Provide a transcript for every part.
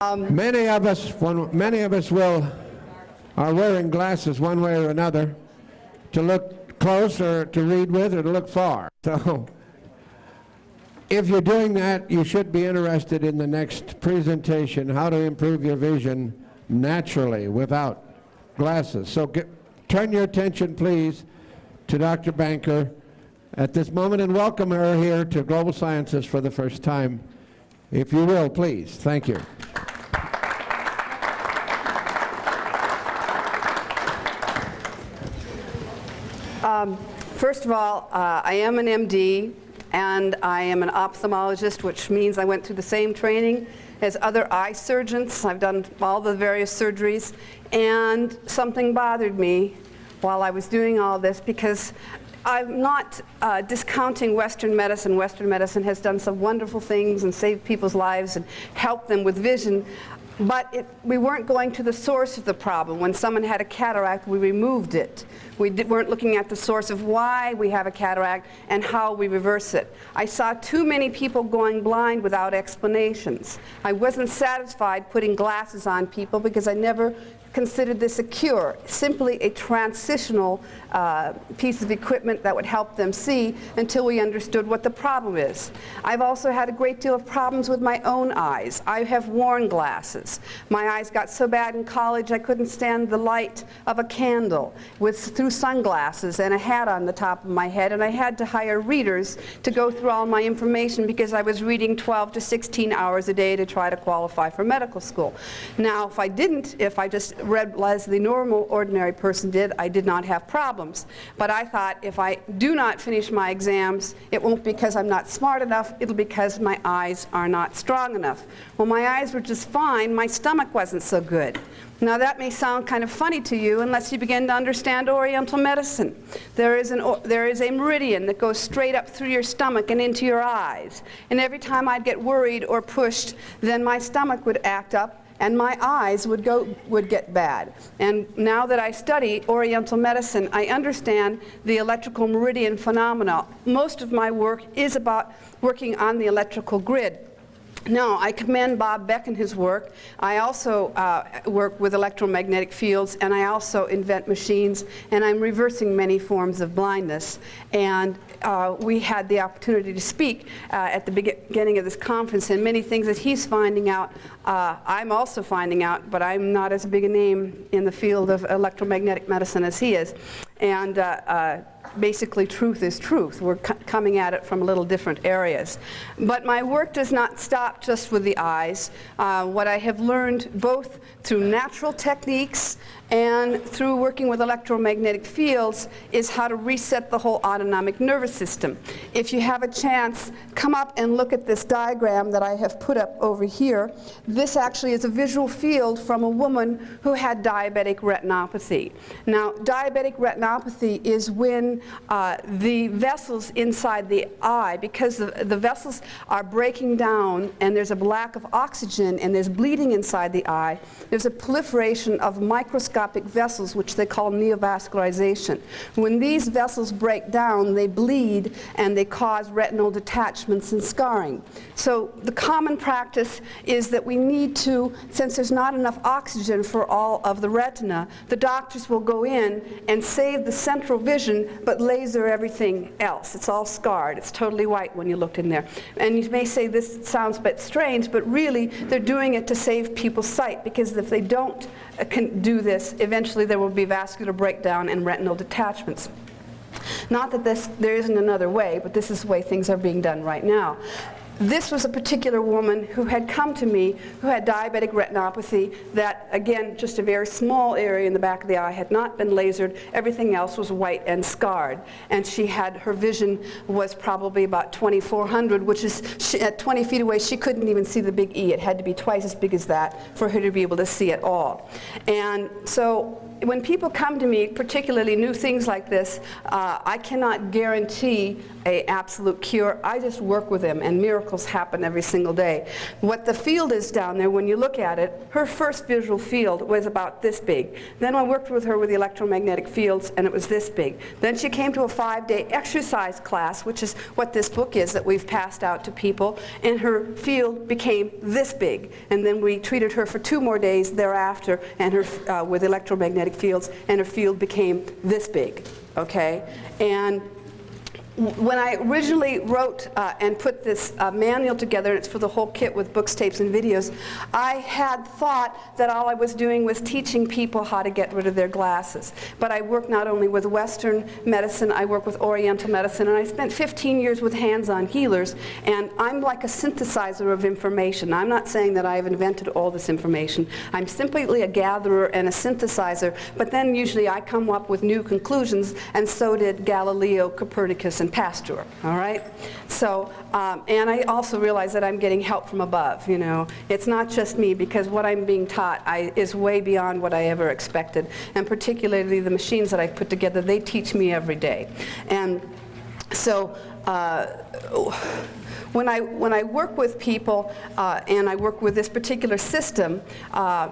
Many of us are wearing glasses one way or another, to look close or to read with or to look far. So if you're doing that, you should be interested in the next presentation, how to improve your vision naturally without glasses. So turn your attention, please, to Dr. Banker at this moment and welcome her here to Global Sciences for the first time. If you will, please. Thank you. First of all, I am an MD, and I am an ophthalmologist, which means I went through the same training as other eye surgeons. I've done all the various surgeries, and something bothered me while I was doing all this, because I'm not discounting Western medicine. Western medicine has done some wonderful things and saved people's lives and helped them with vision. But we weren't going to the source of the problem. When someone had a cataract, we removed it. We weren't looking at the source of why we have a cataract and how we reverse it. I saw too many people going blind without explanations. I wasn't satisfied putting glasses on people because I never considered this a cure, simply a transitional piece of equipment that would help them see until we understood what the problem is. I've also had a great deal of problems with my own eyes. I have worn glasses. My eyes got so bad in college I couldn't stand the light of a candle through sunglasses and a hat on the top of my head, and I had to hire readers to go through all my information because I was reading 12 to 16 hours a day to try to qualify for medical school. Now, if I just read as the normal, ordinary person did, I did not have problems. But I thought if I do not finish my exams, it won't be because I'm not smart enough, it'll be because my eyes are not strong enough. Well, my eyes were just fine, my stomach wasn't so good. Now that may sound kind of funny to you unless you begin to understand Oriental medicine. There is a meridian that goes straight up through your stomach and into your eyes. And every time I'd get worried or pushed, then my stomach would act up and my eyes would get bad. And now that I study Oriental medicine, I understand the electrical meridian phenomena. Most of my work is about working on the electrical grid. Now, I commend Bob Beck and his work. I also work with electromagnetic fields, and I also invent machines, and I'm reversing many forms of blindness. And we had the opportunity to speak at the beginning of this conference, and many things that he's finding out, I'm also finding out, but I'm not as big a name in the field of electromagnetic medicine as he is. And basically, truth is truth. We're coming at it from a little different areas. But my work does not stop just with the eyes. What I have learned both through natural techniques and through working with electromagnetic fields is how to reset the whole autonomic nervous system. If you have a chance, come up and look at this diagram that I have put up over here. This actually is a visual field from a woman who had diabetic retinopathy. Now, diabetic retinopathy is when the vessels inside the eye, because the vessels are breaking down and there's a lack of oxygen and there's bleeding inside the eye, there's a proliferation of microscopic vessels, which they call neovascularization. When these vessels break down, they bleed and they cause retinal detachments and scarring. So the common practice is that we need to, since there's not enough oxygen for all of the retina, the doctors will go in and save the central vision but laser everything else. It's all scarred. It's totally white when you looked in there. And you may say this sounds a bit strange, but really they're doing it to save people's sight, because if they don't can do this, eventually there will be vascular breakdown and retinal detachments. Not that there isn't another way, but this is the way things are being done right now. This was a particular woman who had come to me who had diabetic retinopathy that, again, just a very small area in the back of the eye had not been lasered. Everything else was white and scarred. And her vision was probably about 2400, which is, at 20 feet away, she couldn't even see the big E. It had to be twice as big as that for her to be able to see at all. And so when people come to me, particularly new things like this, I cannot guarantee an absolute cure. I just work with them, and miracles happen every single day. What the field is down there, when you look at it, her first visual field was about this big. Then I worked with her with the electromagnetic fields, and it was this big. Then she came to a 5-day exercise class, which is what this book is that we've passed out to people, and her field became this big. And then we treated her for 2 more days thereafter, and her with electromagnetic fields, and her field became this big. Okay, and when I originally wrote and put this manual together, and it's for the whole kit with books, tapes, and videos, I had thought that all I was doing was teaching people how to get rid of their glasses. But I work not only with Western medicine, I work with Oriental medicine, and I spent 15 years with hands-on healers, and I'm like a synthesizer of information. I'm not saying that I've invented all this information. I'm simply a gatherer and a synthesizer, but then usually I come up with new conclusions, and so did Galileo, Copernicus, and Pasteur, all right? So, and I also realize that I'm getting help from above, you know. It's not just me, because what I'm being taught is way beyond what I ever expected, and particularly the machines that I've put together, they teach me every day. And so, when I work with people and I work with this particular system,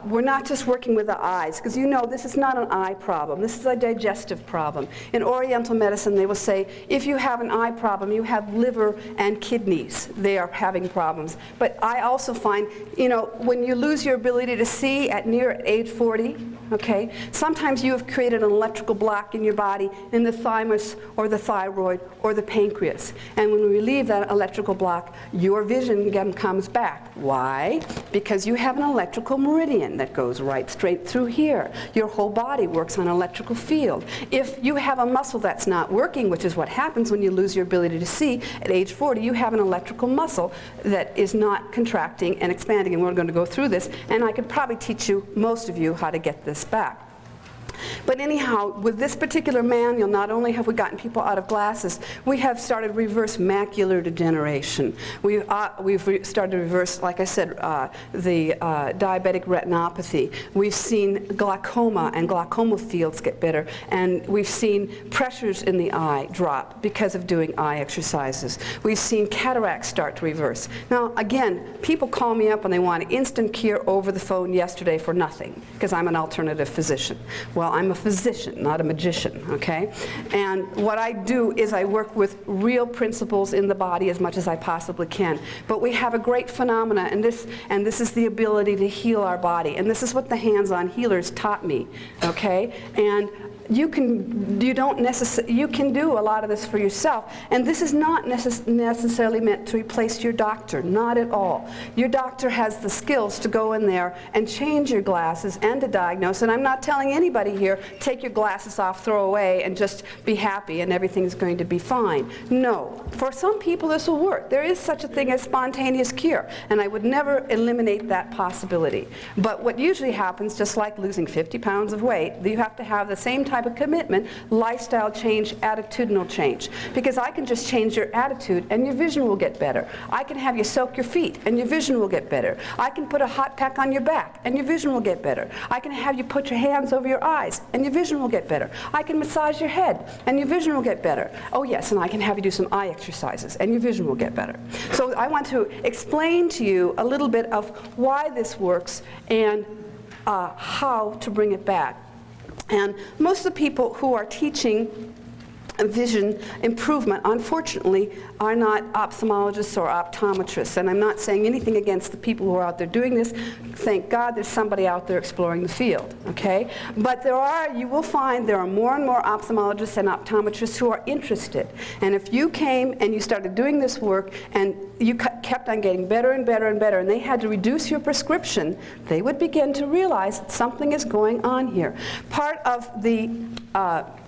we're not just working with the eyes, because you know this is not an eye problem. This is a digestive problem. In Oriental medicine, they will say, if you have an eye problem, you have liver and kidneys. They are having problems. But I also find, you know, when you lose your ability to see at age 40, okay, sometimes you have created an electrical block in your body in the thymus or the thyroid or the pancreas. And when we relieve that electrical block, your vision again comes back. Why? Because you have an electrical meridian that goes right straight through here. Your whole body works on an electrical field. If you have a muscle that's not working, which is what happens when you lose your ability to see at age 40, you have an electrical muscle that is not contracting and expanding, and we're going to go through this, and I could probably teach you, most of you, how to get this back. But anyhow, with this particular manual, not only have we gotten people out of glasses, we have started reverse macular degeneration. We've started to reverse, like I said, the diabetic retinopathy. We've seen glaucoma and glaucoma fields get better, and we've seen pressures in the eye drop because of doing eye exercises. We've seen cataracts start to reverse. Now, again, people call me up and they want an instant cure over the phone yesterday for nothing, because I'm an alternative physician. Well, I'm a physician, not a magician, okay? And what I do is I work with real principles in the body as much as I possibly can. But we have a great phenomena, and this is the ability to heal our body. And this is what the hands-on healers taught me, okay? And you can do a lot of this for yourself, and this is not necessarily meant to replace your doctor, not at all. Your doctor has the skills to go in there and change your glasses and to diagnose, and I'm not telling anybody here, take your glasses off, throw away, and just be happy and everything's going to be fine. No. For some people this will work. There is such a thing as spontaneous cure, and I would never eliminate that possibility. But what usually happens, just like losing 50 pounds of weight, you have to have the same type of commitment, lifestyle change, attitudinal change. Because I can just change your attitude and your vision will get better. I can have you soak your feet and your vision will get better. I can put a hot pack on your back and your vision will get better. I can have you put your hands over your eyes and your vision will get better. I can massage your head and your vision will get better. Oh yes, and I can have you do some eye exercises and your vision will get better. So I want to explain to you a little bit of why this works and how to bring it back. And most of the people who are teaching vision improvement, unfortunately, are not ophthalmologists or optometrists. And I'm not saying anything against the people who are out there doing this. Thank God there's somebody out there exploring the field, okay? But you will find there are more and more ophthalmologists and optometrists who are interested. And if you came and you started doing this work and you kept on getting better and better and better, and they had to reduce your prescription, they would begin to realize something is going on here. Part of the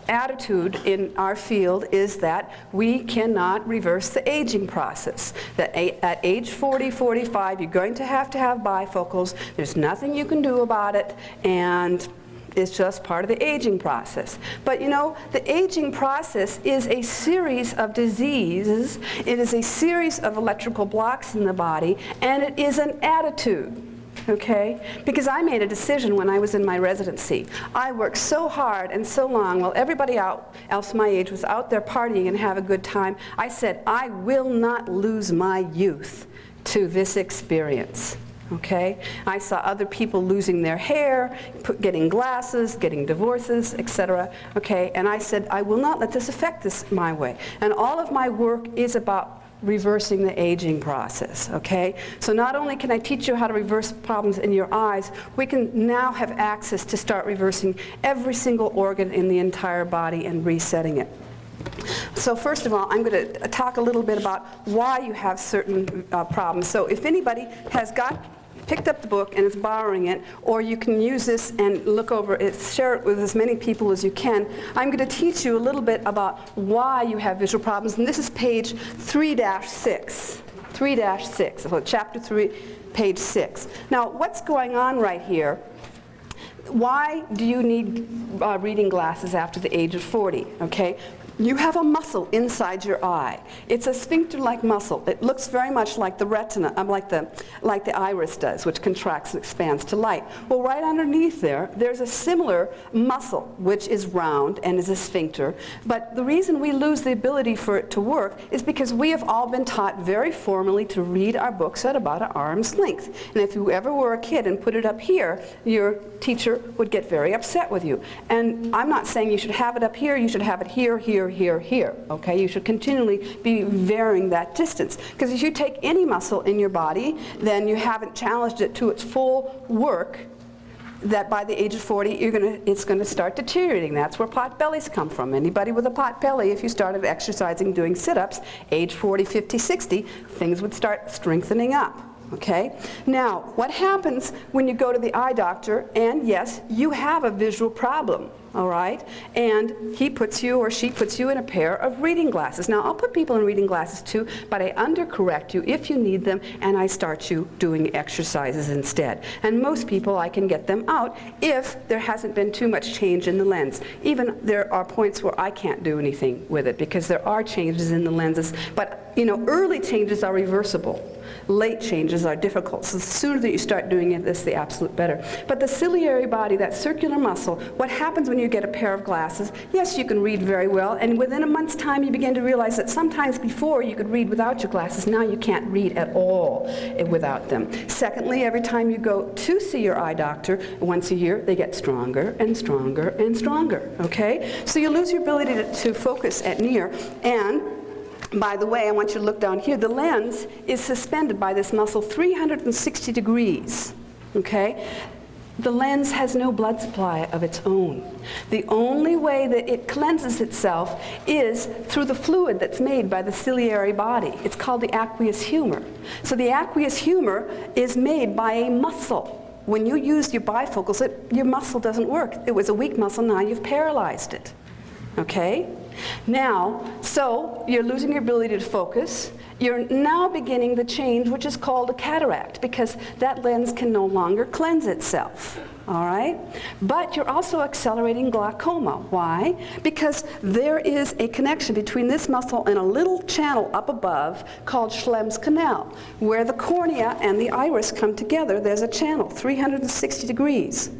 attitude in our field is that we cannot reverse the aging process. That at age 40, 45, you're going to have bifocals. There's nothing you can do about it, and it's just part of the aging process. But you know, the aging process is a series of diseases. It is a series of electrical blocks in the body, and it is an attitude. okay? Because I made a decision when I was in my residency. I worked so hard and so long while everybody else my age was out there partying and have a good time. I said, I will not lose my youth to this experience. Okay? I saw other people losing their hair, getting glasses, getting divorces, etc. Okay? And I said, I will not let this affect this my way. And all of my work is about reversing the aging process, okay? So not only can I teach you how to reverse problems in your eyes, we can now have access to start reversing every single organ in the entire body and resetting it. So first of all, I'm going to talk a little bit about why you have certain problems. So if anybody has picked up the book and is borrowing it, or you can use this and look over it, share it with as many people as you can. I'm going to teach you a little bit about why you have visual problems, and this is page 3-6. 3-6, so chapter 3, page 6. Now, what's going on right here? Why do you need reading glasses after the age of 40? Okay? You have a muscle inside your eye. It's a sphincter-like muscle. It looks very much like the retina, like the iris does, which contracts and expands to light. Well, right underneath there's a similar muscle, which is round and is a sphincter. But the reason we lose the ability for it to work is because we have all been taught very formally to read our books at about an arm's length. And if you ever were a kid and put it up here, your teacher would get very upset with you. And I'm not saying you should have it up here. You should have it here, here, here, okay? You should continually be varying that distance. Because if you take any muscle in your body, then you haven't challenged it to its full work, that by the age of 40, it's going to start deteriorating. That's where pot bellies come from. Anybody with a pot belly, if you started exercising, doing sit-ups, age 40, 50, 60, things would start strengthening up. Okay? Now, what happens when you go to the eye doctor, and yes, you have a visual problem, all right? And he puts you or she puts you in a pair of reading glasses. Now, I'll put people in reading glasses too, but I undercorrect you if you need them, and I start you doing exercises instead. And most people, I can get them out if there hasn't been too much change in the lens. Even there are points where I can't do anything with it because there are changes in the lenses, but you know, early changes are reversible. Late changes are difficult. So the sooner that you start doing it, the absolute better. But the ciliary body, that circular muscle, what happens when you get a pair of glasses? Yes, you can read very well, and within a month's time you begin to realize that sometimes before you could read without your glasses, now you can't read at all without them. Secondly, every time you go to see your eye doctor once a year, they get stronger and stronger and stronger, okay? So you lose your ability to focus at near, and by the way, I want you to look down here. The lens is suspended by this muscle 360 degrees, okay? The lens has no blood supply of its own. The only way that it cleanses itself is through the fluid that's made by the ciliary body. It's called the aqueous humor. So the aqueous humor is made by a muscle. When you use your bifocals, your muscle doesn't work. It was a weak muscle, now you've paralyzed it, okay? Now, so you're losing your ability to focus. You're now beginning the change, which is called a cataract, because that lens can no longer cleanse itself. All right? But you're also accelerating glaucoma. Why? Because there is a connection between this muscle and a little channel up above called Schlem's canal. Where the cornea and the iris come together, there's a channel, 360 degrees.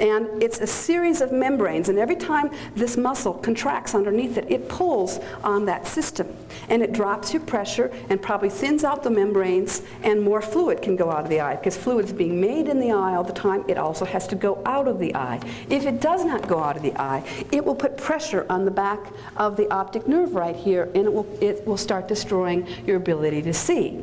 And it's a series of membranes, and every time this muscle contracts underneath it, it pulls on that system. And it drops your pressure and probably thins out the membranes, and more fluid can go out of the eye. Because fluid's being made in the eye all the time, it also has to go out of the eye. If it does not go out of the eye, it will put pressure on the back of the optic nerve right here, and it will start destroying your ability to see.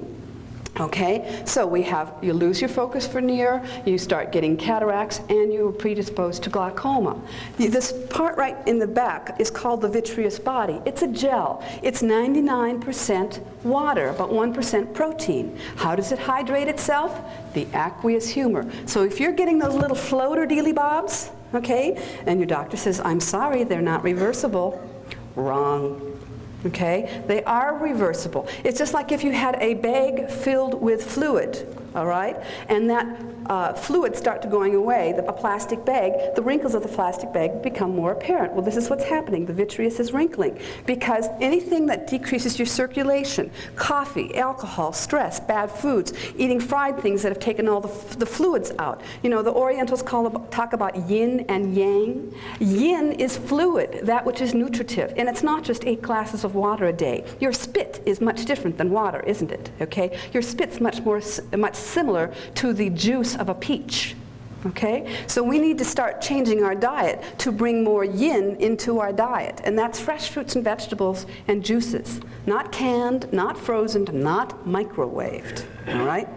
Okay, so you lose your focus for near, you start getting cataracts, and you're predisposed to glaucoma. This part right in the back is called the vitreous body. It's a gel. It's 99% water, about 1% protein. How does it hydrate itself? The aqueous humor. So if you're getting those little floater dealy-bobs, okay, and your doctor says, I'm sorry, they're not reversible, wrong. Okay? They are reversible. It's just like if you had a bag filled with fluid, all right? And that fluid starts going away, a plastic bag, the wrinkles of the plastic bag become more apparent. Well, this is what's happening. The vitreous is wrinkling because anything that decreases your circulation, coffee, alcohol, stress, bad foods, eating fried things that have taken all the fluids out. You know, the Orientals talk about yin and yang. Yin is fluid, that which is nutritive, and it's not just 8 glasses of water a day. Your spit is much different than water, isn't it? Okay? Your spit's much similar to the juice of a peach. Okay? So we need to start changing our diet to bring more yin into our diet, and that's fresh fruits and vegetables and juices. Not canned, not frozen, not microwaved. All right?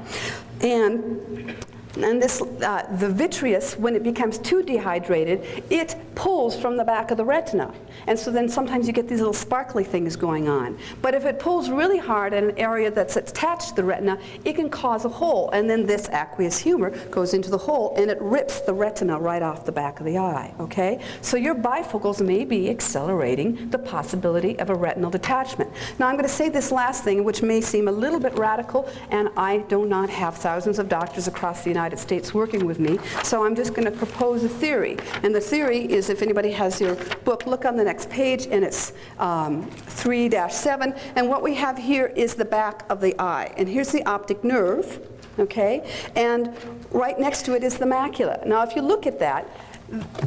And this, the vitreous, when it becomes too dehydrated, it pulls from the back of the retina. And so then sometimes you get these little sparkly things going on. But if it pulls really hard in an area that's attached to the retina, it can cause a hole. And then this aqueous humor goes into the hole and it rips the retina right off the back of the eye, okay? So your bifocals may be accelerating the possibility of a retinal detachment. Now I'm going to say this last thing, which may seem a little bit radical, and I do not have thousands of doctors across the United States working with me, so I'm just going to propose a theory. And the theory is, if anybody has your book, look on the next page, and it's 3-7. And what we have here is the back of the eye. And here's the optic nerve, okay? And right next to it is the macula. Now, if you look at that,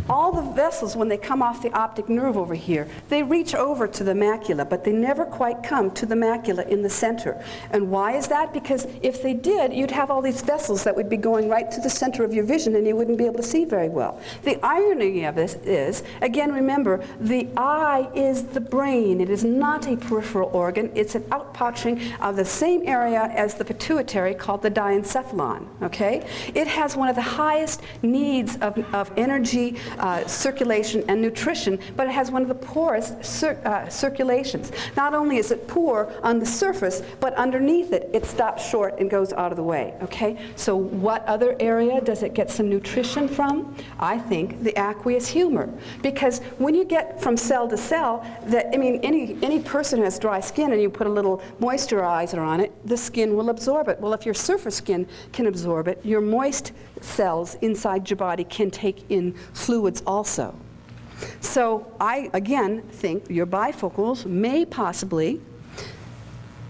all the vessels, when they come off the optic nerve over here, they reach over to the macula, but they never quite come to the macula in the center. And why is that? Because if they did, you'd have all these vessels that would be going right to the center of your vision, and you wouldn't be able to see very well. The irony of this is, again, remember, the eye is the brain. It is not a peripheral organ. It's an outpouching of the same area as the pituitary, called the diencephalon, okay? It has one of the highest needs of energy, circulation, and nutrition, but it has one of the poorest circulations. Not only is it poor on the surface, but underneath it, it stops short and goes out of the way, okay? So what other area does it get some nutrition from? I think the aqueous humor. Because when you get from cell to cell, any person who has dry skin and you put a little moisturizer on it, the skin will absorb it. Well, if your surface skin can absorb it, your moist cells inside your body can take in fluids also. So I, again, think your bifocals may possibly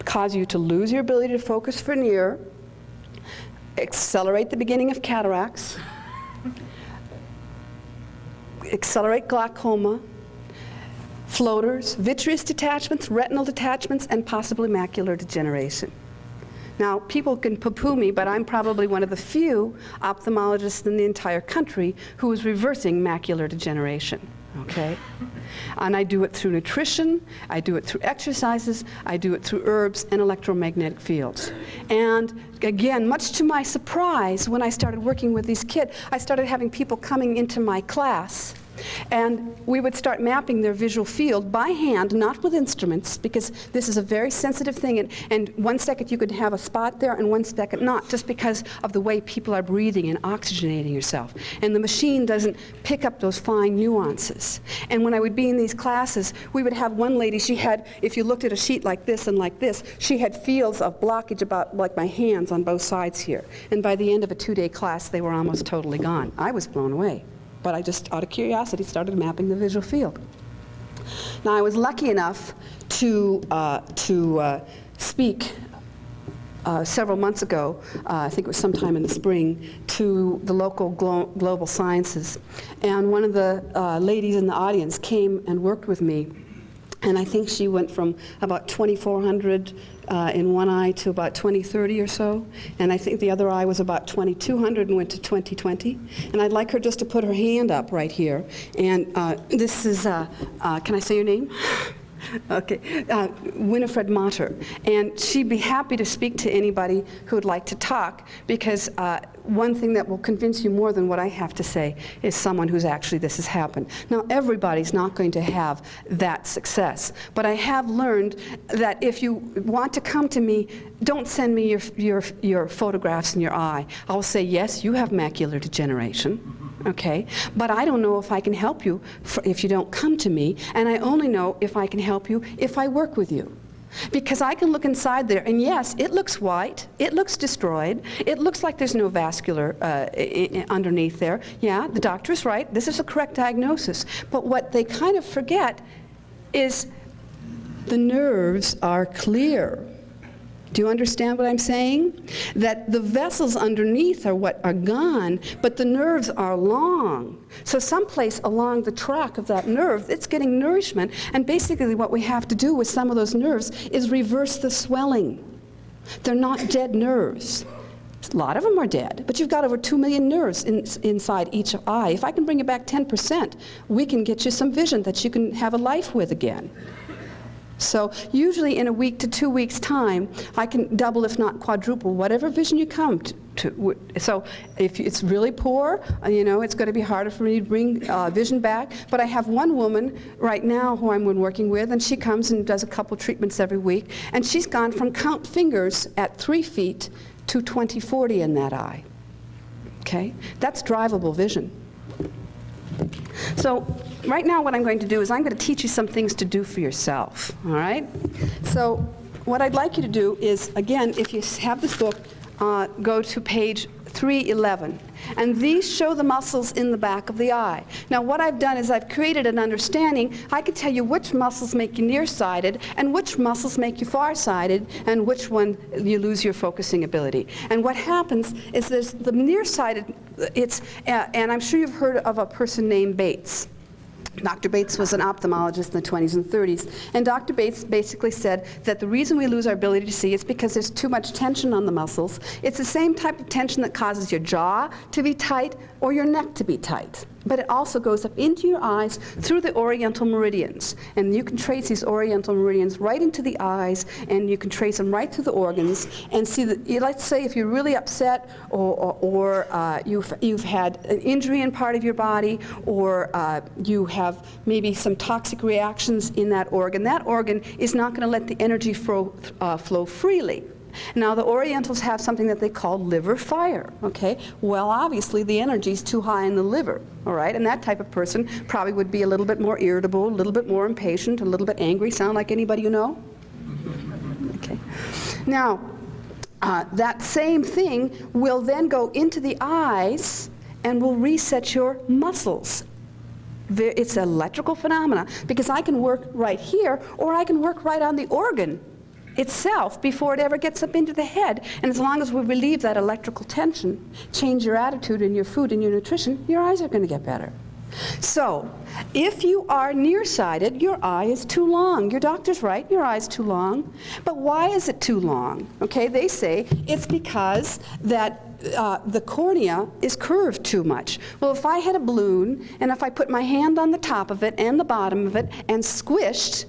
cause you to lose your ability to focus for near, accelerate the beginning of cataracts, accelerate glaucoma, floaters, vitreous detachments, retinal detachments, and possibly macular degeneration. Now, people can poo-poo me, but I'm probably one of the few ophthalmologists in the entire country who is reversing macular degeneration, okay? And I do it through nutrition, I do it through exercises, I do it through herbs and electromagnetic fields. And again, much to my surprise, when I started working with these kids, I started having people coming into my class, and we would start mapping their visual field by hand, not with instruments, because this is a very sensitive thing, and 1 second you could have a spot there and 1 second not, just because of the way people are breathing and oxygenating yourself. And the machine doesn't pick up those fine nuances. And when I would be in these classes, we would have one lady, she had, if you looked at a sheet like this and like this, she had fields of blockage about like my hands on both sides here. And by the end of a 2-day class, they were almost totally gone. I was blown away. But I just, out of curiosity, started mapping the visual field. Now, I was lucky enough to speak several months ago, I think it was sometime in the spring, to the local Global Sciences. And one of the ladies in the audience came and worked with me. And I think she went from about 2,400 in one eye to about 2030 or so. And I think the other eye was about 2,200 and went to 2020. And I'd like her just to put her hand up right here. And this is, can I say your name? Okay, Winifred Mater. And she'd be happy to speak to anybody who would like to talk, because one thing that will convince you more than what I have to say is someone who's actually this has happened. Now, everybody's not going to have that success, but I have learned that if you want to come to me, don't send me your photographs in your eye. I'll say, yes, you have macular degeneration. Okay, but I don't know if I can help you if you don't come to me, and I only know if I can help you if I work with you. Because I can look inside there, and yes, it looks white, it looks destroyed, it looks like there's no vascular underneath there. Yeah, the doctor's right, this is a correct diagnosis. But what they kind of forget is the nerves are clear. Do you understand what I'm saying? That the vessels underneath are what are gone, but the nerves are long. So someplace along the track of that nerve, it's getting nourishment, and basically what we have to do with some of those nerves is reverse the swelling. They're not dead nerves. A lot of them are dead, but you've got over 2 million nerves inside each eye. If I can bring you back 10%, we can get you some vision that you can have a life with again. So usually in a week to 2 weeks' time, I can double, if not quadruple, whatever vision you come to. So if it's really poor, it's going to be harder for me to bring vision back. But I have one woman right now who I'm working with, and she comes and does a couple treatments every week, and she's gone from count fingers at 3 feet to 20/40 in that eye. Okay? That's drivable vision. So right now what I'm going to do is I'm going to teach you some things to do for yourself, all right? So what I'd like you to do is, again, if you have this book, go to page 311. And these show the muscles in the back of the eye. Now what I've done is I've created an understanding. I can tell you which muscles make you nearsighted and which muscles make you farsighted and which one you lose your focusing ability. And what happens is there's the nearsighted, and I'm sure you've heard of a person named Bates. Dr. Bates was an ophthalmologist in the 20s and 30s, and Dr. Bates basically said that the reason we lose our ability to see is because there's too much tension on the muscles. It's the same type of tension that causes your jaw to be tight or your neck to be tight. But it also goes up into your eyes through the oriental meridians. And you can trace these oriental meridians right into the eyes, and you can trace them right through the organs and see that, let's say if you're really upset or you've had an injury in part of your body, or you have maybe some toxic reactions in that organ is not going to let the energy flow freely. Now the Orientals have something that they call liver fire, okay? Well, obviously the energy's too high in the liver, all right? And that type of person probably would be a little bit more irritable, a little bit more impatient, a little bit angry. Sound like anybody you know? Okay. Now, that same thing will then go into the eyes and will reset your muscles. It's an electrical phenomena, because I can work right here, or I can work right on the organ itself before it ever gets up into the head. And as long as we relieve that electrical tension, change your attitude and your food and your nutrition, your eyes are going to get better. So if you are nearsighted, your eye is too long. Your doctor's right, your eye's too long. But why is it too long? Okay, they say it's because that the cornea is curved too much. Well, if I had a balloon and if I put my hand on the top of it and the bottom of it and squished,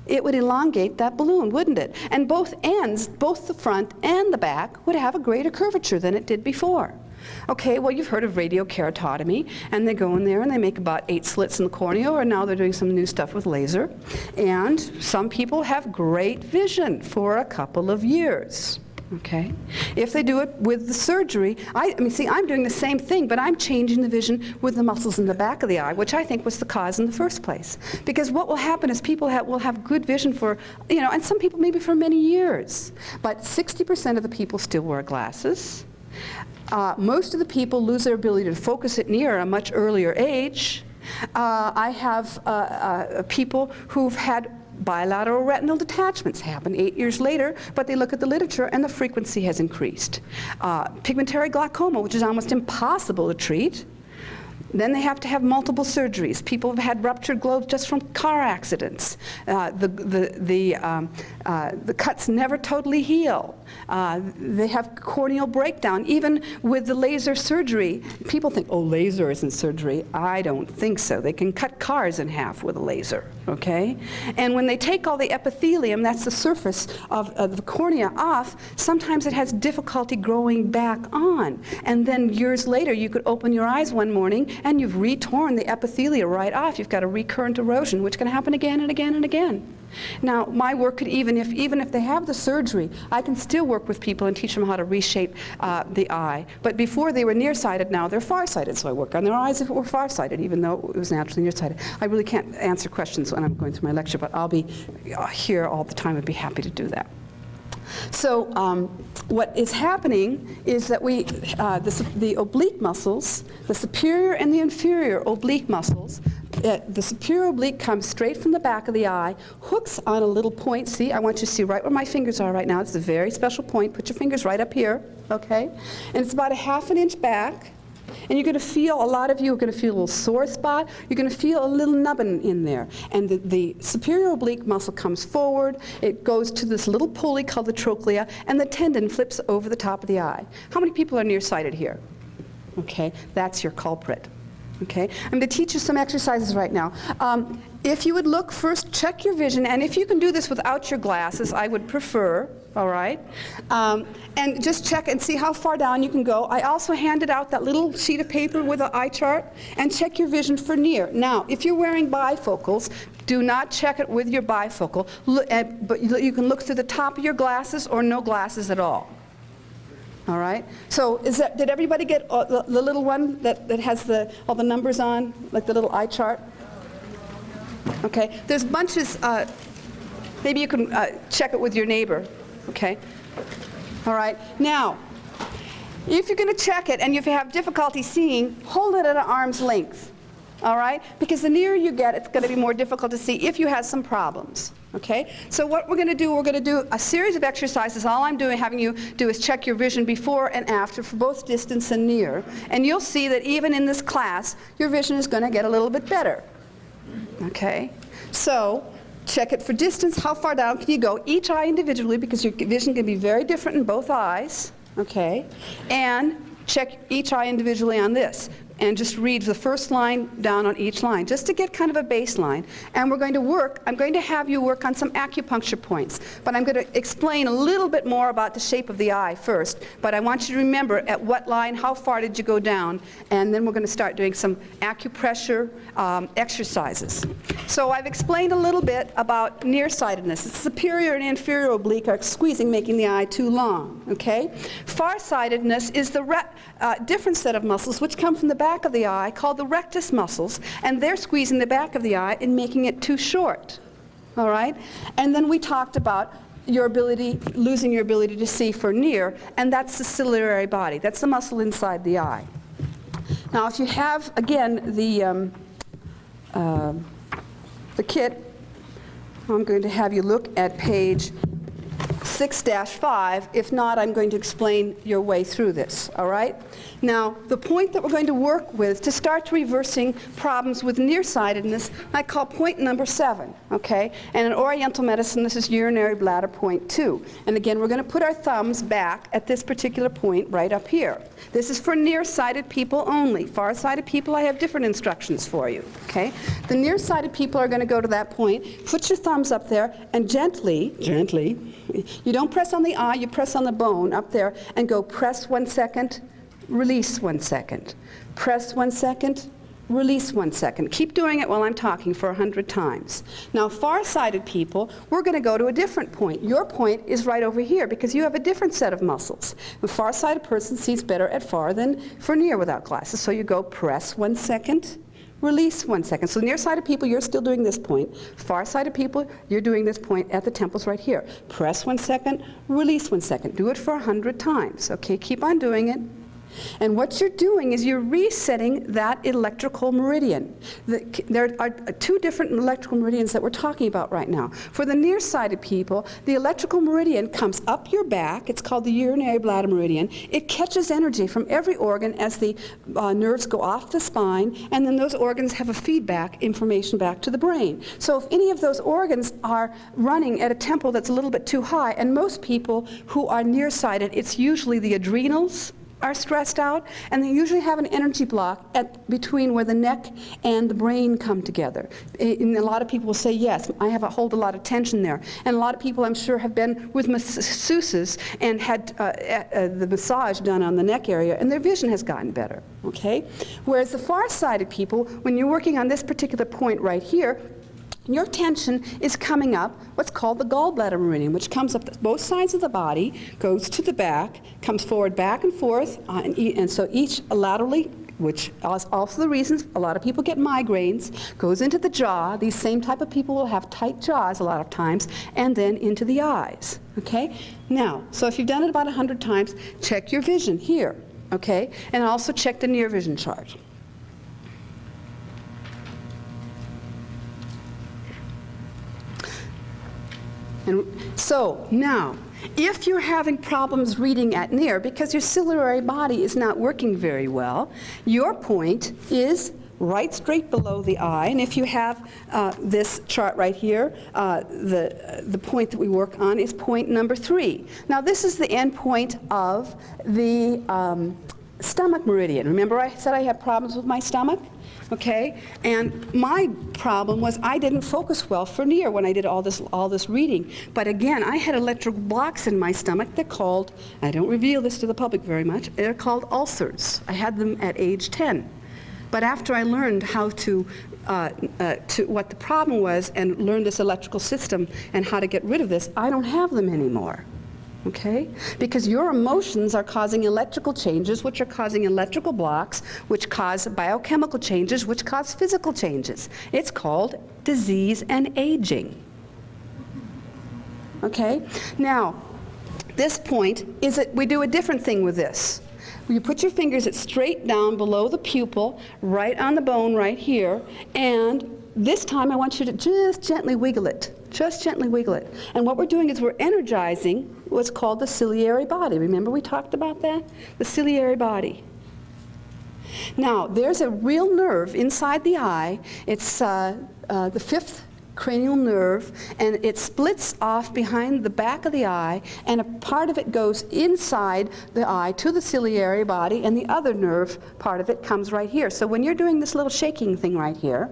it would elongate that balloon, wouldn't it? And both ends, both the front and the back, would have a greater curvature than it did before. Okay, well, you've heard of radiokeratotomy, and they go in there and they make about 8 slits in the cornea, or now they're doing some new stuff with laser. And some people have great vision for a couple of years. Okay? If they do it with the surgery, I mean, see, I'm doing the same thing, but I'm changing the vision with the muscles in the back of the eye, which I think was the cause in the first place. Because what will happen is people will have good vision for, and some people maybe for many years. But 60% of the people still wear glasses. Most of the people lose their ability to focus at near a much earlier age. I have people who've had bilateral retinal detachments happen 8 years later, but they look at the literature and the frequency has increased. Pigmentary glaucoma, which is almost impossible to treat. Then they have to have multiple surgeries. People have had ruptured globes just from car accidents. The cuts never totally heal. They have corneal breakdown. Even with the laser surgery, people think, oh, laser isn't surgery. I don't think so. They can cut cars in half with a laser, okay? And when they take all the epithelium, that's the surface of the cornea, off, sometimes it has difficulty growing back on. And then years later, you could open your eyes one morning and you've retorn the epithelia right off. You've got a recurrent erosion, which can happen again and again and again. Now, my work could even if they have the surgery, I can still work with people and teach them how to reshape the eye. But before they were nearsighted, now they're farsighted, so I work on their eyes if it were farsighted, even though it was naturally nearsighted. I really can't answer questions when I'm going through my lecture, but I'll be here all the time. I'd be happy to do that. So what is happening is that the oblique muscles, the superior and the inferior oblique muscles, the superior oblique comes straight from the back of the eye, hooks on a little point. See, I want you to see right where my fingers are right now. It's a very special point. Put your fingers right up here, okay? And it's about a ½ an inch back. And you're going to feel, a lot of you are going to feel a little sore spot. You're going to feel a little nubbin in there. And the superior oblique muscle comes forward. It goes to this little pulley called the trochlea, and the tendon flips over the top of the eye. How many people are nearsighted here? Okay, that's your culprit. Okay, I'm going to teach you some exercises right now. If you would look first, check your vision, and if you can do this without your glasses, I would prefer, all right? And just check and see how far down you can go. I also handed out that little sheet of paper with an eye chart, and check your vision for near. Now, if you're wearing bifocals, do not check it with your bifocal, but you can look through the top of your glasses or no glasses at all. All right. So did everybody get the little one that has all the numbers on, like the little eye chart? Okay. There's bunches. Maybe you can check it with your neighbor. Okay. All right. Now, if you're going to check it and if you have difficulty seeing, hold it at an arm's length. All right? Because the nearer you get, it's going to be more difficult to see if you have some problems. Okay? So what we're going to do a series of exercises. All I'm having you do is check your vision before and after for both distance and near. And you'll see that even in this class, your vision is going to get a little bit better. Okay? So check it for distance. How far down can you go? Each eye individually, because your vision can be very different in both eyes. Okay? And check each eye individually on this. And just read the first line down on each line, just to get kind of a baseline. And I'm going to have you work on some acupuncture points. But I'm going to explain a little bit more about the shape of the eye first. But I want you to remember at what line, how far did you go down, and then we're going to start doing some acupressure exercises. So I've explained a little bit about nearsightedness. The superior and inferior oblique are squeezing, making the eye too long. Okay? Farsightedness is the different set of muscles which come from the back of the eye called the rectus muscles, and they're squeezing the back of the eye and making it too short. All right? And then we talked about losing your ability to see for near, and that's the ciliary body. That's the muscle inside the eye. Now, if you have, again, the kit, I'm going to have you look at page 6-5. If not, I'm going to explain your way through this, all right? Now, the point that we're going to work with to start reversing problems with nearsightedness, I call point number 7, okay? And in Oriental medicine, this is urinary bladder point 2. And again, we're going to put our thumbs back at this particular point right up here. This is for nearsighted people only. Farsighted people, I have different instructions for you, okay? The nearsighted people are going to go to that point. Put your thumbs up there and gently, you don't press on the eye, you press on the bone up there and go press 1 second, release 1 second. Press 1 second, release 1 second. Keep doing it while I'm talking for 100 times. Now, far-sighted people, we're going to go to a different point. Your point is right over here because you have a different set of muscles. A far-sighted person sees better at far than for near without glasses. So you go press 1 second, release 1 second. So nearsighted people, you're still doing this point. Far-sighted people, you're doing this point at the temples right here. Press 1 second, release 1 second. Do it for 100 times. Okay, keep on doing it. And what you're doing is you're resetting that electrical meridian. There are 2 different electrical meridians that we're talking about right now. For the nearsighted people, the electrical meridian comes up your back. It's called the urinary bladder meridian. It catches energy from every organ as the nerves go off the spine, and then those organs have a feedback information back to the brain. So if any of those organs are running at a tempo that's a little bit too high, and most people who are nearsighted, it's usually the adrenals, are stressed out, and they usually have an energy block between where the neck and the brain come together. And a lot of people will say, yes, I hold a lot of tension there. And a lot of people, I'm sure, have been with masseuses and had the massage done on the neck area, and their vision has gotten better, okay? Whereas the far-sighted people, when you're working on this particular point right here, your tension is coming up what's called the gallbladder meridian, which comes up both sides of the body, goes to the back, comes forward, back and forth, and so each laterally, which is also the reasons a lot of people get migraines, goes into the jaw. These same type of people will have tight jaws a lot of times, and then into the eyes, okay? Now, so if you've done it about 100 times, check your vision here, okay? And also check the near vision chart. And so now, if you're having problems reading at near because your ciliary body is not working very well, your point is right straight below the eye. And if you have this chart right here, the point that we work on is point number 3. Now this is the end point of the stomach meridian. Remember I said I had problems with my stomach? Okay, and my problem was I didn't focus well for near when I did all this reading. But again, I had electrical blocks in my stomach. They're called, I don't reveal this to the public very much, they're called ulcers. I had them at age 10. But after I learned how to what the problem was and learned this electrical system and how to get rid of this, I don't have them anymore. Okay? Because your emotions are causing electrical changes, which are causing electrical blocks, which cause biochemical changes, which cause physical changes. It's called disease and aging. Okay? Now, this point is that we do a different thing with this. You put your fingers straight down below the pupil, right on the bone right here, and this time I want you to just gently wiggle it. Just gently wiggle it. And what we're doing is we're energizing what's called the ciliary body. Remember we talked about that? The ciliary body. Now, there's a real nerve inside the eye. It's the 5th cranial nerve, and it splits off behind the back of the eye, and a part of it goes inside the eye to the ciliary body, and the other nerve part of it comes right here. So when you're doing this little shaking thing right here,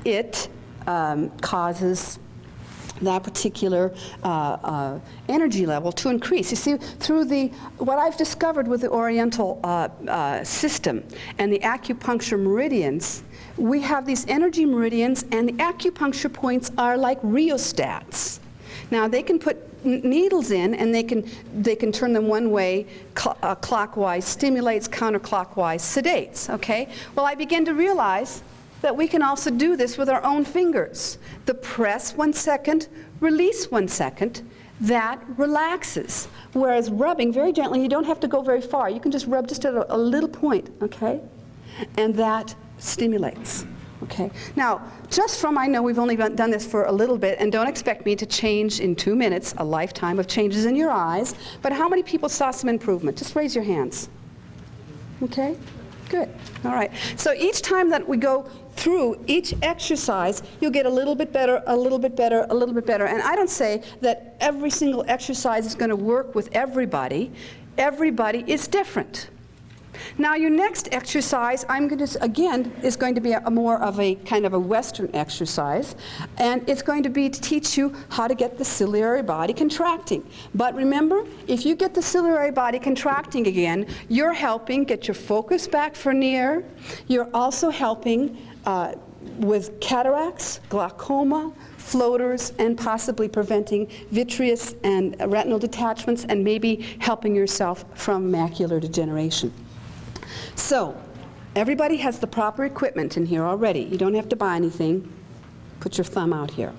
it causes that particular energy level to increase. You see, through what I've discovered with the Oriental system and the acupuncture meridians, we have these energy meridians, and the acupuncture points are like rheostats. Now, they can put needles in, and they can turn them one way, clockwise stimulates, counterclockwise sedates, okay? Well, I began to realize that we can also do this with our own fingers. The press 1 second, release 1 second, that relaxes. Whereas rubbing very gently, you don't have to go very far. You can just rub just at a little point, okay? And that stimulates, okay? Now, just from, I know we've only done this for a little bit, and don't expect me to change in 2 minutes a lifetime of changes in your eyes, but how many people saw some improvement? Just raise your hands, okay? Good. All right. So each time that we go through each exercise, you'll get a little bit better, a little bit better, a little bit better. And I don't say that every single exercise is going to work with everybody. Everybody is different. Now, your next exercise, is going to be more of a kind of a Western exercise, and it's going to be to teach you how to get the ciliary body contracting. But remember, if you get the ciliary body contracting again, you're helping get your focus back for near. You're also helping with cataracts, glaucoma, floaters, and possibly preventing vitreous and retinal detachments, and maybe helping yourself from macular degeneration. So, everybody has the proper equipment in here already. You don't have to buy anything. Put your thumb out here.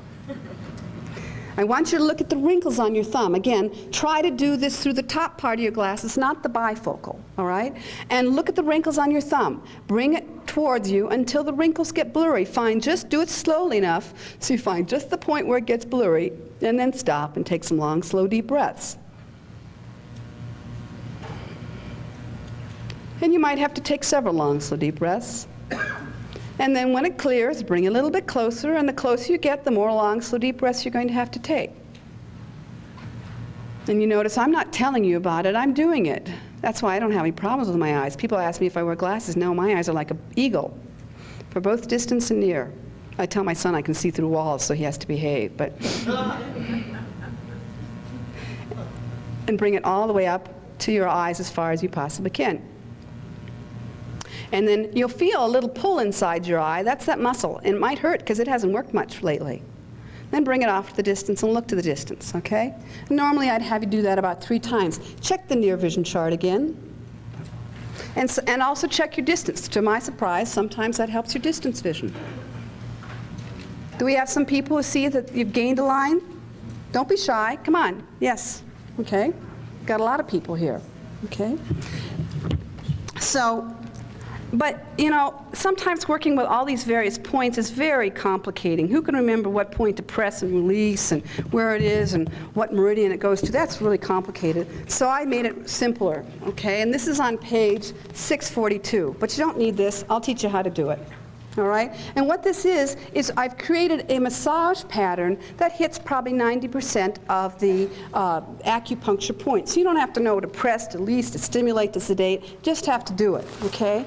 I want you to look at the wrinkles on your thumb. Again, try to do this through the top part of your glasses, not the bifocal, all right? And look at the wrinkles on your thumb. Bring it towards you until the wrinkles get blurry. Do it slowly enough so you find just the point where it gets blurry, and then stop and take some long, slow, deep breaths. And you might have to take several long, slow, deep breaths. And then when it clears, bring it a little bit closer, and the closer you get, the more long, slow, deep breaths you're going to have to take. And you notice I'm not telling you about it, I'm doing it. That's why I don't have any problems with my eyes. People ask me if I wear glasses. No, my eyes are like an eagle for both distance and near. I tell my son I can see through walls, so he has to behave. But and bring it all the way up to your eyes as far as you possibly can. And then you'll feel a little pull inside your eye. That's that muscle. And it might hurt because it hasn't worked much lately. Then bring it off to the distance and look to the distance, okay? Normally I'd have you do that about 3 times. Check the near vision chart again. And also check your distance. To my surprise, sometimes that helps your distance vision. Do we have some people who see that you've gained a line? Don't be shy. Come on. Yes. Okay. Got a lot of people here. Okay. So, but, you know, sometimes working with all these various points is very complicating. Who can remember what point to press and release and where it is and what meridian it goes to? That's really complicated. So I made it simpler, okay? And this is on page 642. But you don't need this. I'll teach you how to do it. All right? And what this is I've created a massage pattern that hits probably 90% of the acupuncture points. You don't have to know to press, to release, to stimulate, to sedate. Just have to do it, okay?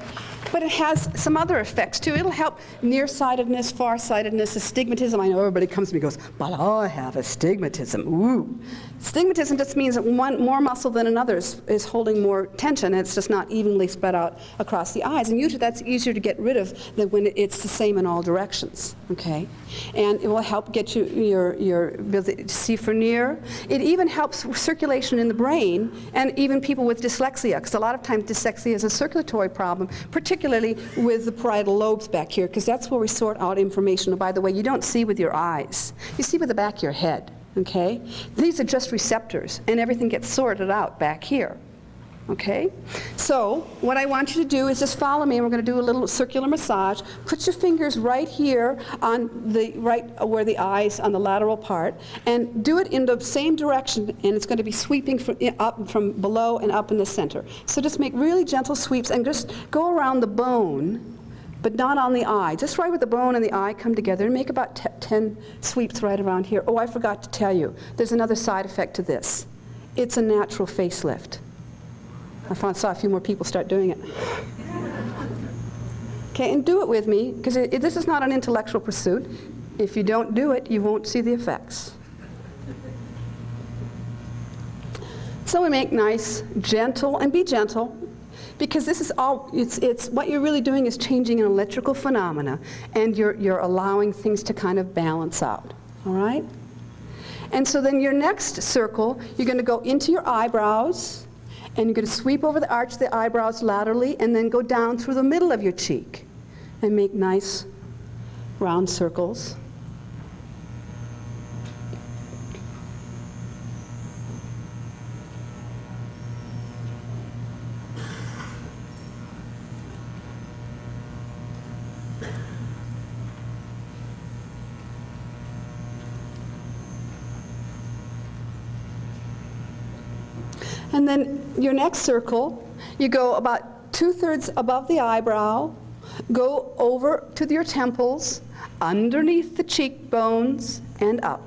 But it has some other effects, too. It'll help nearsightedness, farsightedness, astigmatism. I know everybody comes to me and goes, but I have astigmatism. Ooh. Astigmatism just means that one more muscle than another is holding more tension, and it's just not evenly spread out across the eyes. And usually that's easier to get rid of than when it's the same in all directions, okay? And it will help get you your ability to see for near. It even helps circulation in the brain, and even people with dyslexia, because a lot of times dyslexia is a circulatory problem, particularly with the parietal lobes back here, because that's where we sort out information. And by the way, you don't see with your eyes. You see with the back of your head. Okay? These are just receptors, and everything gets sorted out back here. Okay? So what I want you to do is just follow me, and we're going to do a little circular massage. Put your fingers right here on the right where the eyes, on the lateral part, and do it in the same direction, and it's going to be sweeping from below and up in the center. So just make really gentle sweeps and just go around the bone, but not on the eye. Just right where the bone and the eye come together, and make about 10 sweeps right around here. Oh, I forgot to tell you, there's another side effect to this. It's a natural facelift. I saw a few more people start doing it. Okay, and do it with me, because this is not an intellectual pursuit. If you don't do it, you won't see the effects. So we make nice, gentle, and be gentle, because this is all, it's what you're really doing is changing an electrical phenomena, and you're allowing things to kind of balance out, all right? And so then your next circle, you're going to go into your eyebrows, and you're going to sweep over the arch of the eyebrows laterally, and then go down through the middle of your cheek, and make nice round circles. And then your next circle, you go about 2/3 above the eyebrow, go over to your temples, underneath the cheekbones, and up.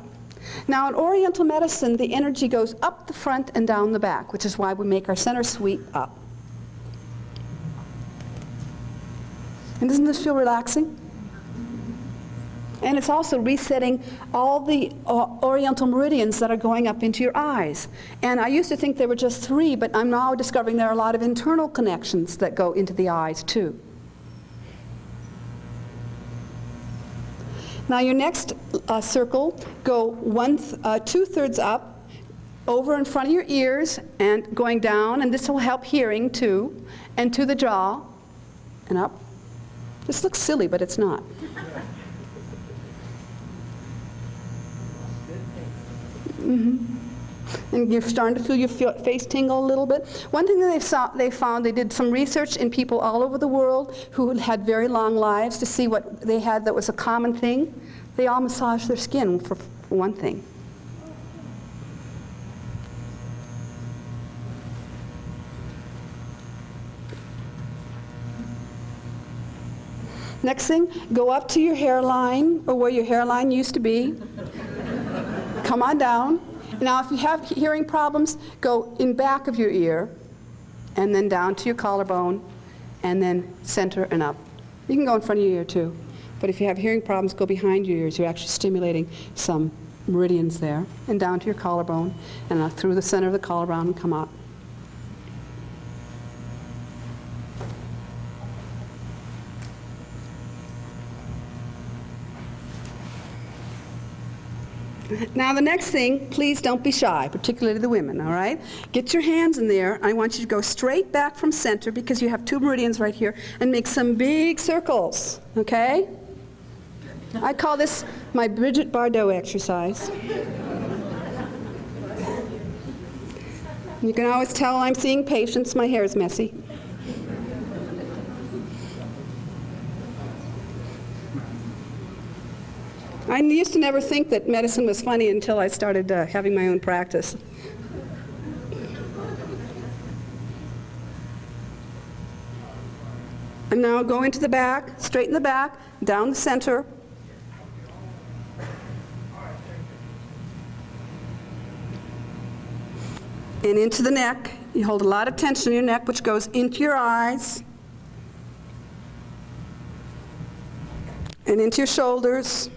Now in Oriental medicine, the energy goes up the front and down the back, which is why we make our center sweep up. And doesn't this feel relaxing? And it's also resetting all the oriental meridians that are going up into your eyes. And I used to think there were just 3, but I'm now discovering there are a lot of internal connections that go into the eyes too. Now your next circle, go 2/3 up, over in front of your ears, and going down, and this will help hearing too, and to the jaw, and up. This looks silly, but it's not. Mm-hmm. And you're starting to feel your face tingle a little bit. One thing that they found, they did some research in people all over the world who had very long lives to see what they had that was a common thing. They all massaged their skin for one thing. Next thing, go up to your hairline, or where your hairline used to be. Come on down. Now if you have hearing problems, go in back of your ear and then down to your collarbone, and then center and up. You can go in front of your ear too, but if you have hearing problems, go behind your ears. You're actually stimulating some meridians there, and down to your collarbone, and up through the center of the collarbone and come up. Now the next thing, please don't be shy, particularly the women, all right? Get your hands in there. I want you to go straight back from center because you have 2 meridians right here, and make some big circles, okay? I call this my Bridget Bardot exercise. You can always tell I'm seeing patients. My hair is messy. I used to never think that medicine was funny until I started having my own practice. And now go into the back, straighten the back, down the center. And into the neck. You hold a lot of tension in your neck, which goes into your eyes. And into your shoulders.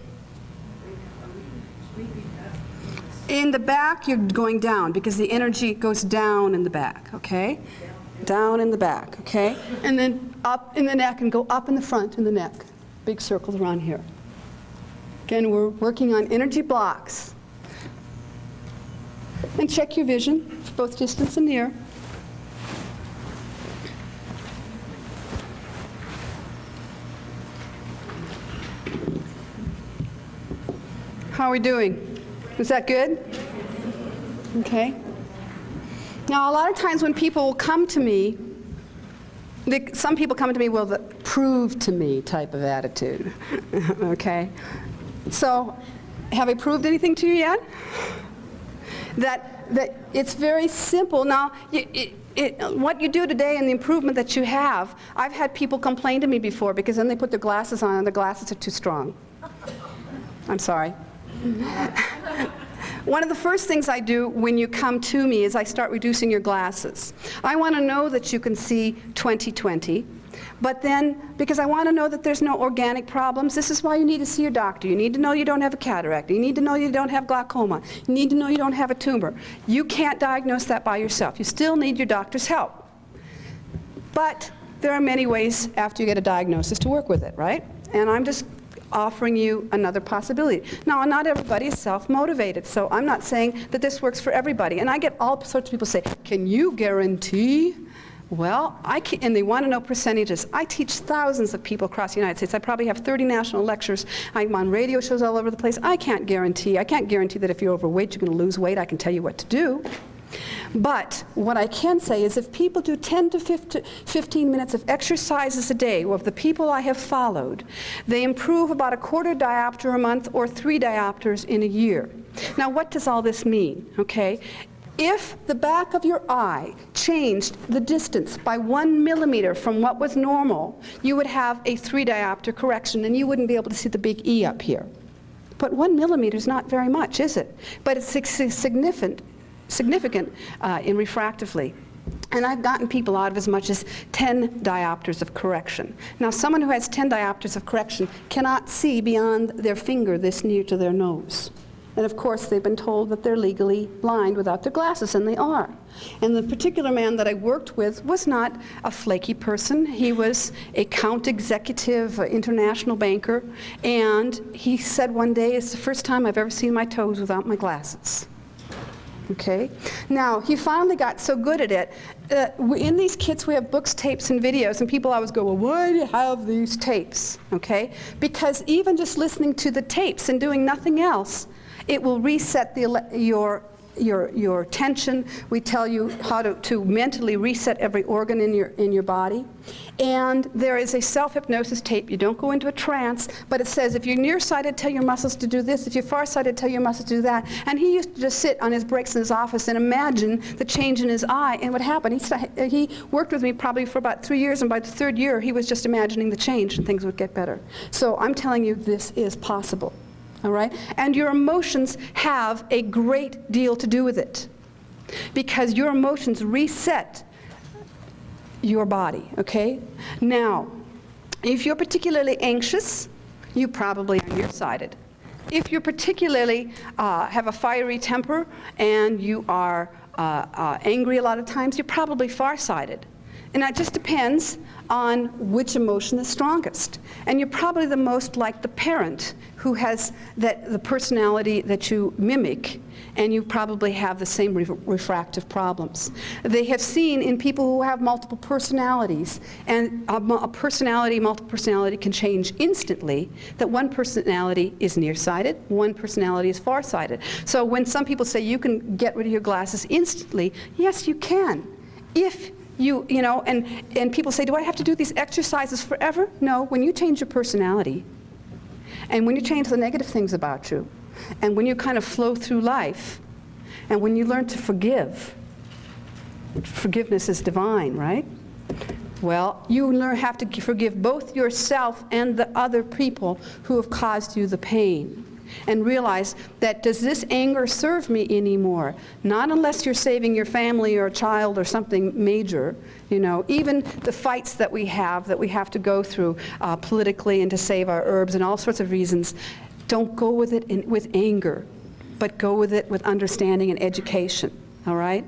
In the back, you're going down because the energy goes down in the back, okay? Down in the back, okay? And then up in the neck and go up in the front in the neck. Big circles around here. Again, we're working on energy blocks. And check your vision for both distance and near. How are we doing? Is that good? Okay. Now, a lot of times when people will come to me, some people come to me with a prove to me type of attitude. Okay? So, have I proved anything to you yet? That it's very simple. Now, what you do today and the improvement that you have, I've had people complain to me before because then they put their glasses on and the glasses are too strong. I'm sorry. One of the first things I do when you come to me is I start reducing your glasses. I want to know that you can see 20/20, but then, because I want to know that there's no organic problems, this is why you need to see your doctor. You need to know you don't have a cataract. You need to know you don't have glaucoma. You need to know you don't have a tumor. You can't diagnose that by yourself. You still need your doctor's help. But there are many ways after you get a diagnosis to work with it, right? And I'm just offering you another possibility. Now, not everybody is self-motivated, so I'm not saying that this works for everybody. And I get all sorts of people say, can you guarantee? Well, I can, and they want to know percentages. I teach thousands of people across the United States. I probably have 30 national lectures. I'm on radio shows all over the place. I can't guarantee that if you're overweight, you're going to lose weight. I can tell you what to do. But what I can say is if people do 10 to 15 minutes of exercises a day, of the people I have followed, they improve about a 1/4 diopter a month or 3 diopters in a year. Now, what does all this mean? Okay? If the back of your eye changed the distance by 1 millimeter from what was normal, you would have a 3 diopter correction and you wouldn't be able to see the big E up here. But 1 millimeter is not very much, is it? But it's significant in refractively. And I've gotten people out of as much as 10 diopters of correction. Now, someone who has 10 diopters of correction cannot see beyond their finger this near to their nose. And of course, they've been told that they're legally blind without their glasses, and they are. And the particular man that I worked with was not a flaky person. He was a count executive, international banker, and he said one day, it's the first time I've ever seen my toes without my glasses. Okay? Now, he finally got so good at it. In these kits, we have books, tapes, and videos, and people always go, well, why do you have these tapes? Okay? Because even just listening to the tapes and doing nothing else, it will reset your tension. We tell you how to mentally reset every organ in your body. And there is a self-hypnosis tape. You don't go into a trance, but it says if you're nearsighted, tell your muscles to do this. If you're farsighted, tell your muscles to do that. And he used to just sit on his breaks in his office and imagine the change in his eye and what happened. He worked with me probably for about 3 years, and by the 3rd year, he was just imagining the change and things would get better. So I'm telling you, this is possible. All right? And your emotions have a great deal to do with it, because your emotions reset your body, okay? Now, if you're particularly anxious, you probably are nearsighted. If you're particularly have a fiery temper and you are angry a lot of times, you're probably farsighted. And that just depends on which emotion is strongest. And you're probably the most like the parent who has the personality that you mimic, and you probably have the same refractive problems. They have seen in people who have multiple personalities, and multiple personality can change instantly, that one personality is nearsighted, one personality is farsighted. So when some people say you can get rid of your glasses instantly, yes, you can. If you know, and people say, do I have to do these exercises forever? No, when you change your personality, and when you change the negative things about you, and when you kind of flow through life, and when you learn to forgive, forgiveness is divine, right? Well, you have to forgive both yourself and the other people who have caused you the pain. And realize that, does this anger serve me anymore? Not unless you're saving your family or a child or something major. You know, even the fights that we have to go through politically and to save our herbs and all sorts of reasons, don't go with it with anger, but go with it with understanding and education. All right?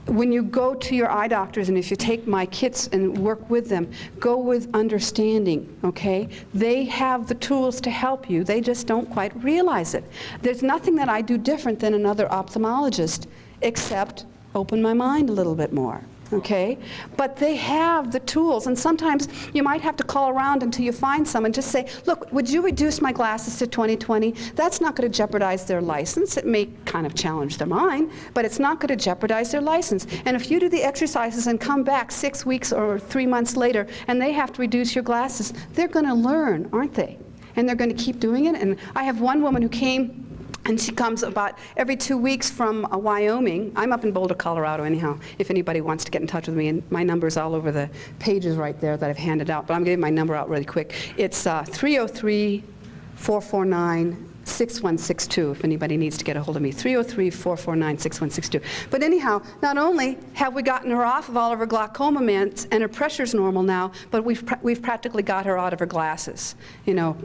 When you go to your eye doctors, and if you take my kits and work with them, go with understanding, okay? They have the tools to help you. They just don't quite realize it. There's nothing that I do different than another ophthalmologist, except open my mind a little bit more. Okay? But they have the tools, and sometimes you might have to call around until you find some and just say, look, would you reduce my glasses to 20/20? That's not going to jeopardize their license. It may kind of challenge their mind, but it's not going to jeopardize their license. And if you do the exercises and come back 6 weeks or 3 months later and they have to reduce your glasses, they're going to learn, aren't they? And they're going to keep doing it. And I have one woman who came, and she comes about every 2 weeks from Wyoming. I'm up in Boulder, Colorado, anyhow, if anybody wants to get in touch with me. And my number's all over the pages right there that I've handed out. But I'm getting my number out really quick. It's 303-449-6162, if anybody needs to get a hold of me. 303-449-6162. But anyhow, not only have we gotten her off of all of her glaucoma meds, and her pressure's normal now, but we've practically got her out of her glasses. You know,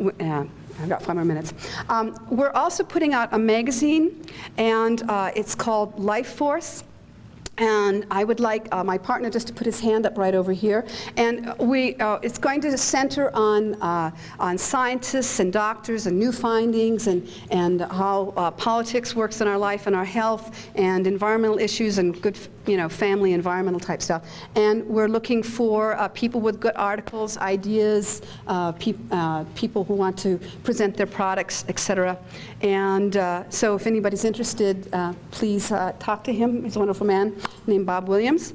I've got 5 more minutes. We're also putting out a magazine, and it's called Life Force. And I would like my partner just to put his hand up right over here. And it's going to center on scientists and doctors and new findings and how politics works in our life and our health and environmental issues and good, family environmental type stuff. And we're looking for people with good articles, ideas, people who want to present their products, etc. And so if anybody's interested, please talk to him. He's a wonderful man named Bob Williams.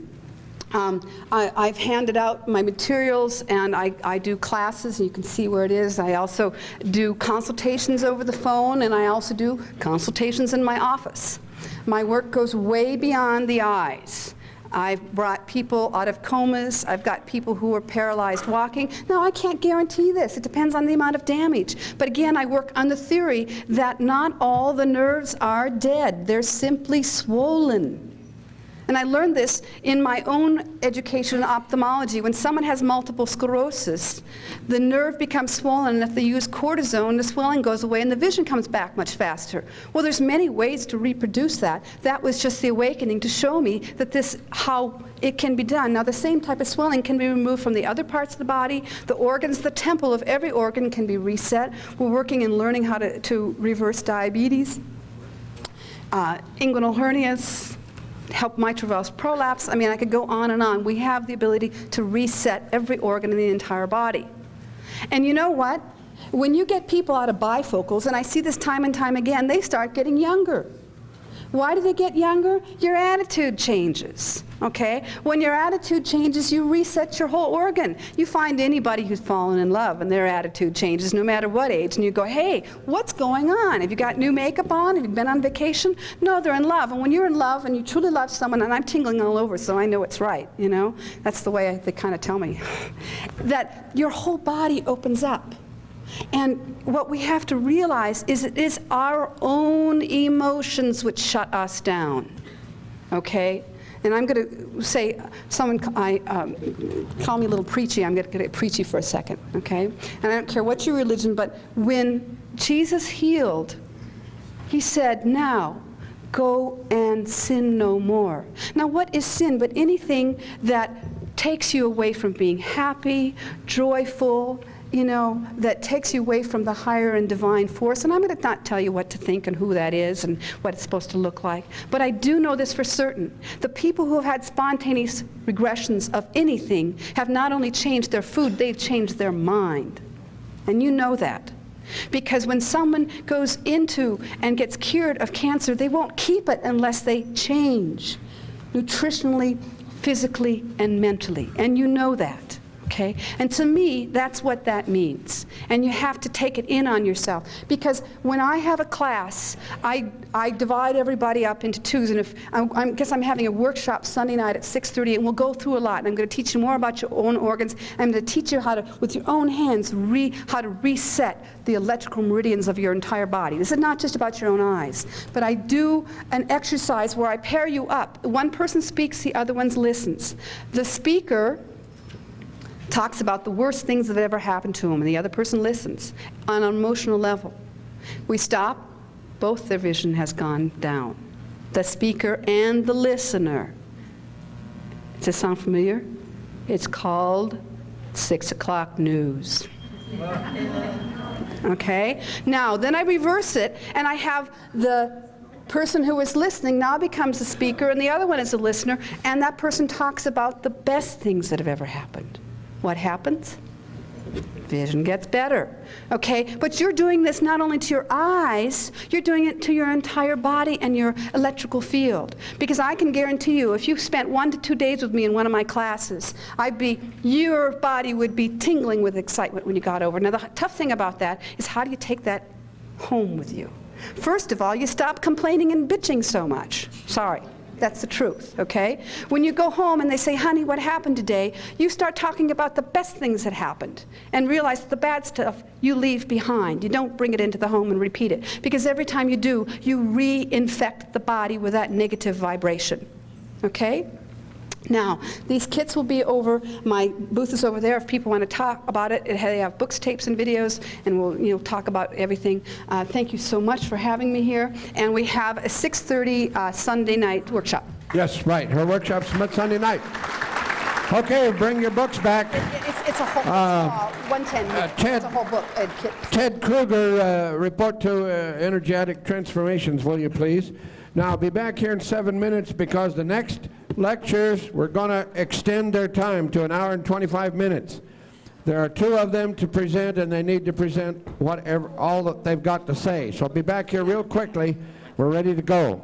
I've handed out my materials, and I do classes, and you can see where it is. I also do consultations over the phone, and I also do consultations in my office. My work goes way beyond the eyes. I've brought people out of comas. I've got people who are paralyzed walking. Now, I can't guarantee this. It depends on the amount of damage. But again, I work on the theory that not all the nerves are dead. They're simply swollen. And I learned this in my own education in ophthalmology. When someone has multiple sclerosis, the nerve becomes swollen, and if they use cortisone, the swelling goes away and the vision comes back much faster. Well, there's many ways to reproduce that. That was just the awakening to show me that how it can be done. Now, the same type of swelling can be removed from the other parts of the body. The organs, the temple of every organ can be reset. We're working and learning how to reverse diabetes, inguinal hernias, help mitral valve prolapse. I mean, I could go on and on. We have the ability to reset every organ in the entire body. And you know what? When you get people out of bifocals, and I see this time and time again, they start getting younger. Why do they get younger? Your attitude changes, okay? When your attitude changes, you reset your whole organ. You find anybody who's fallen in love and their attitude changes no matter what age, and you go, hey, what's going on? Have you got new makeup on? Have you been on vacation? No, they're in love. And when you're in love and you truly love someone, and I'm tingling all over, so I know it's right, That's the way they kind of tell me. That your whole body opens up. And what we have to realize is it is our own emotions which shut us down, okay? And I'm going to say, call me a little preachy. I'm going to get preachy for a second, okay? And I don't care what your religion, but when Jesus healed, he said, now, go and sin no more. Now, what is sin but anything that takes you away from being happy, joyful, that takes you away from the higher and divine force? And I'm going to not tell you what to think and who that is and what it's supposed to look like. But I do know this for certain. The people who have had spontaneous regressions of anything have not only changed their food, they've changed their mind. And you know that. Because when someone goes into and gets cured of cancer, they won't keep it unless they change nutritionally, physically, and mentally. And you know that. Okay? And to me, that's what that means. And you have to take it in on yourself. Because when I have a class, I divide everybody up into twos. And if I guess I'm having a workshop Sunday night at 6:30, and we'll go through a lot. And I'm going to teach you more about your own organs. I'm going to teach you how to, with your own hands, how to reset the electrical meridians of your entire body. This is not just about your own eyes. But I do an exercise where I pair you up. One person speaks, the other one listens. The speaker talks about the worst things that ever happened to him, and the other person listens on an emotional level. We stop, both their vision has gone down. The speaker and the listener. Does this sound familiar? It's called 6 o'clock news. Okay? Now, then I reverse it, and I have the person who is listening now becomes the speaker, and the other one is a listener, and that person talks about the best things that have ever happened. What happens? Vision gets better, okay? But you're doing this not only to your eyes, you're doing it to your entire body and your electrical field. Because I can guarantee you, if you spent 1 to 2 days with me in one of my classes, your body would be tingling with excitement when you got over. Now, the tough thing about that is, how do you take that home with you? First of all, you stop complaining and bitching so much. Sorry. That's the truth, okay? When you go home and they say, honey, what happened today? You start talking about the best things that happened and realize that the bad stuff you leave behind. You don't bring it into the home and repeat it. Because every time you do, you reinfect the body with that negative vibration, okay? Now, these kits will be over. My booth is over there if people want to talk about it. They have books, tapes, and videos, and we'll talk about everything. Thank you so much for having me here. And we have a 6:30 Sunday night workshop. Yes, right. Her workshop's Sunday night. Okay, bring your books back. It's a whole 110. It's a whole book. Ted Kruger, report to Energetic Transformations, will you please? Now, I'll be back here in 7 minutes because the next lectures, we're going to extend their time to 1 hour and 25 minutes. There are 2 of them to present, and they need to present all that they've got to say. So I'll be back here real quickly. We're ready to go.